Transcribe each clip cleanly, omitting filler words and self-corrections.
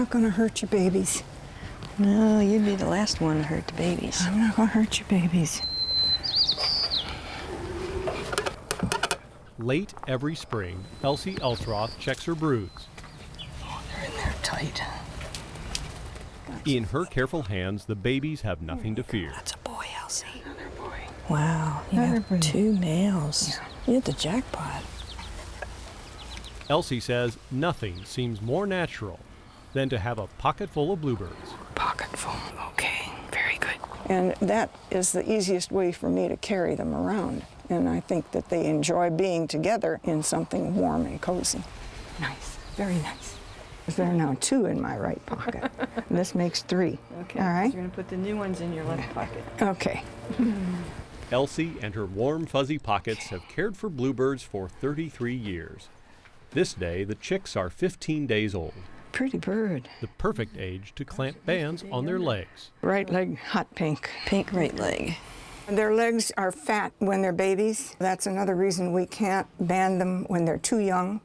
not going to hurt your babies. No, you'd be the last one to hurt the babies. I'm not going to hurt your babies. Late every spring, Elsie Elzroth checks her broods. Oh, they're in there tight. In her careful hands, the babies have nothing to fear. That's a boy, Elsie. Another boy. Wow, you have 2 males. Yeah. You hit the jackpot. Elsie says nothing seems more natural than to have a pocket full of bluebirds. Pocket full. Okay, very good. And that is the easiest way for me to carry them around. And I think that they enjoy being together in something warm and cozy. Nice, very nice. There are now 2 in my right pocket. And this makes 3. Okay, all right? so you're going to put the new ones in your left pocket. Okay. Elsie and her warm, fuzzy pockets have cared for bluebirds for 33 years. This day, the chicks are 15 days old, Pretty bird. the perfect age to clamp bands on their legs. Right leg, hot pink. Pink right leg. Their legs are fat when they're babies. That's another reason we can't band them when they're too young,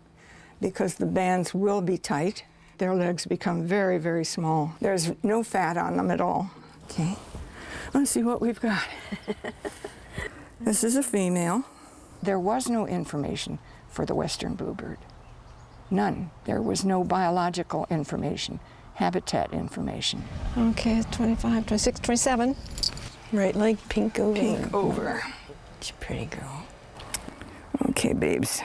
because the bands will be tight. Their legs become very, very small. There's no fat on them at all. Okay, let's see what we've got. This is a female. There was no information for the western bluebird. None. There was no biological information, habitat information. Okay, 25, 26, 27. Right leg, pink over. Pink over. She's a pretty girl. Okay, babes.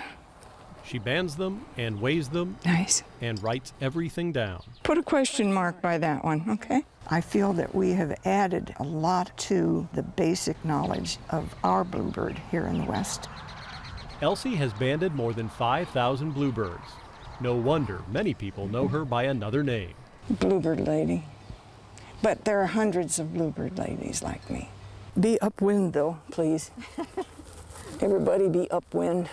She bands them and weighs them Nice. and writes everything down. Put a question mark by that one, okay? I feel that we have added a lot to the basic knowledge of our bluebird here in the West. Elsie has banded more than 5,000 bluebirds. No wonder many people know her by another name. Bluebird lady. But there are hundreds of bluebird ladies like me. Be upwind, though, please. Everybody be upwind.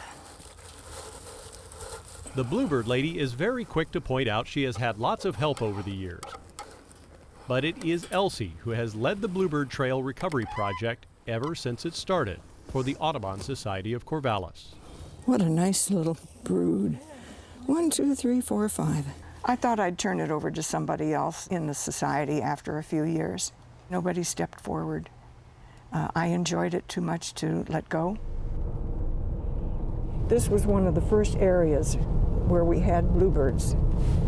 The bluebird lady is very quick to point out she has had lots of help over the years. But it is Elsie who has led the Bluebird Trail Recovery Project ever since it started for the Audubon Society of Corvallis. What a nice little brood. 1, 2, 3, 4, 5. I thought I'd turn it over to somebody else in the society after a few years. Nobody stepped forward. I enjoyed it too much to let go. This was one of the first areas where we had bluebirds,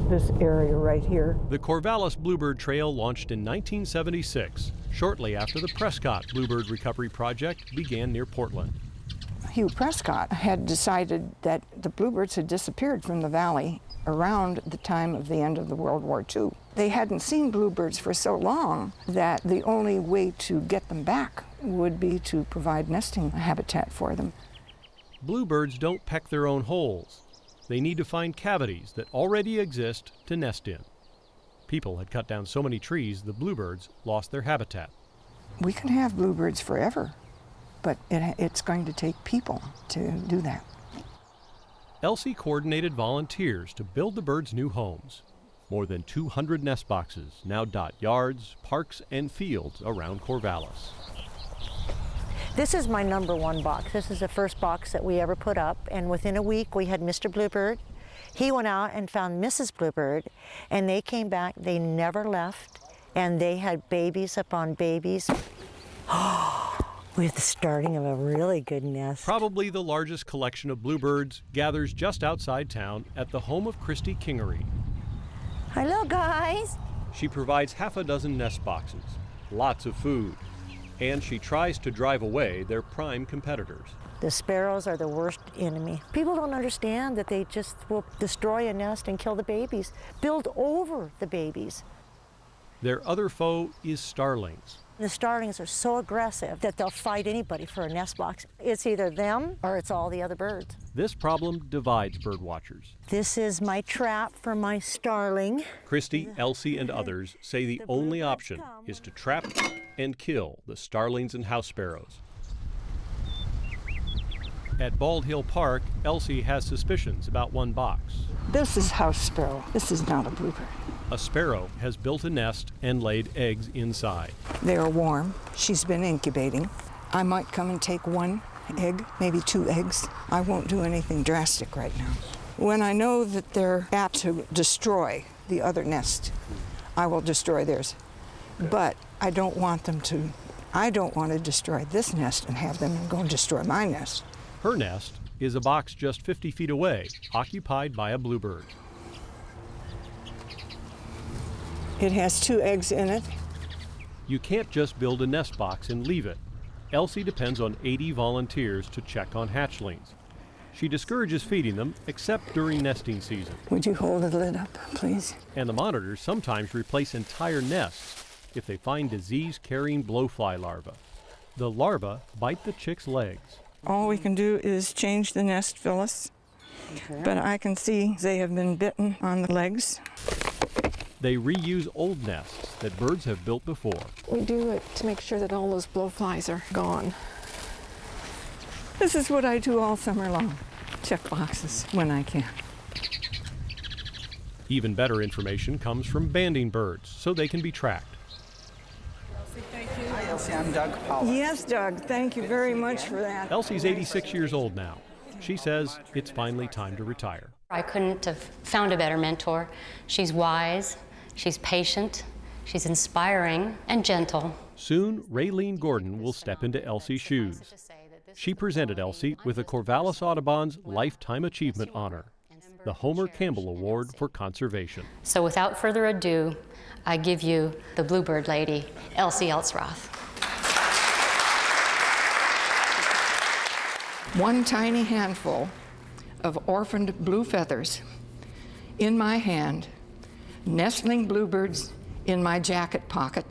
this area right here. The Corvallis Bluebird Trail launched in 1976, shortly after the Prescott Bluebird Recovery Project began near Portland. Hugh Prescott had decided that the bluebirds had disappeared from the valley around the time of the end of the World War II. They hadn't seen bluebirds for so long that the only way to get them back would be to provide nesting habitat for them. Bluebirds don't peck their own holes. They need to find cavities that already exist to nest in. People had cut down so many trees, the bluebirds lost their habitat. We can have bluebirds forever, but it's going to take people to do that. Elsie coordinated volunteers to build the birds new homes. More than 200 nest boxes now dot yards, parks, and fields around Corvallis. This is my #1 box. This is the first box that we ever put up, and within a week we had Mr. Bluebird. He went out and found Mrs. Bluebird, and they came back. They never left, and they had babies upon babies. We're the starting of a really good nest. Probably the largest collection of bluebirds gathers just outside town at the home of Christy Kingery. Hello, guys. She provides half a dozen nest boxes, lots of food, and she tries to drive away their prime competitors. The sparrows are the worst enemy. People don't understand that they just will destroy a nest and kill the babies, build over the babies. Their other foe is starlings. The starlings are so aggressive that they'll fight anybody for a nest box. It's either them or it's all the other birds. This problem divides bird watchers. This is my trap for my starling. Christy, Elsie, and others say the only option is to trap and kill the starlings and house sparrows. At Bald Hill Park, Elsie has suspicions about one box. This is house sparrow. This is not a bluebird. A sparrow has built a nest and laid eggs inside. They are warm. She's been incubating. I might come and take 1 egg, maybe 2 eggs. I won't do anything drastic right now. When I know that they're apt to destroy the other nest, I will destroy theirs. But I don't want to destroy this nest and have them go and destroy my nest. Her nest is a box just 50 feet away, occupied by a bluebird. It has 2 eggs in it. You can't just build a nest box and leave it. Elsie depends on 80 volunteers to check on hatchlings. She discourages feeding them, except during nesting season. Would you hold the lid up, please? And the monitors sometimes replace entire nests if they find disease-carrying blowfly larvae. The larvae bite the chicks' legs. All we can do is change the nest, Phyllis. Okay. But I can see they have been bitten on the legs. They reuse old nests that birds have built before. We do it to make sure that all those blowflies are gone. This is what I do all summer long. Check boxes when I can. Even better information comes from banding birds, so they can be tracked. Hi, Elsie. I'm Doug Powell. Yes, Doug. Thank you very much for that. Elsie's 86 years old now. She says it's finally time to retire. I couldn't have found a better mentor. She's wise, she's patient, she's inspiring and gentle. Soon, Raylene Gordon will step into Elsie's shoes. She presented Elsie with the Corvallis Audubon's Lifetime Achievement Honor, the Homer Campbell Award for Conservation. So without further ado, I give you the Bluebird lady, Elsie Elzroth. One tiny handful of orphaned blue feathers in my hand, nestling bluebirds in my jacket pocket,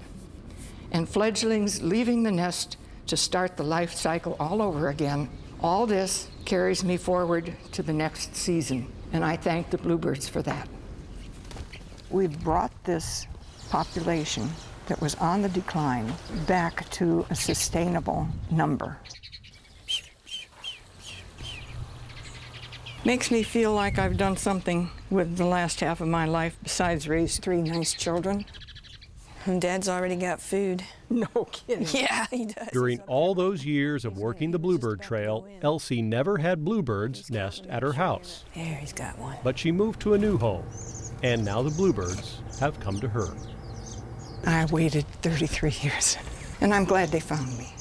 and fledglings leaving the nest to start the life cycle all over again. All this carries me forward to the next season, and I thank the bluebirds for that. We brought this population that was on the decline back to a sustainable number. Makes me feel like I've done something with the last half of my life besides raise 3 nice children. And Dad's already got food. No kidding. Yeah, he does. During all those years of working the Bluebird Trail, Elsie never had bluebirds nest at her house. There, he's got one. But she moved to a new home, and now the bluebirds have come to her. I waited 33 years, and I'm glad they found me.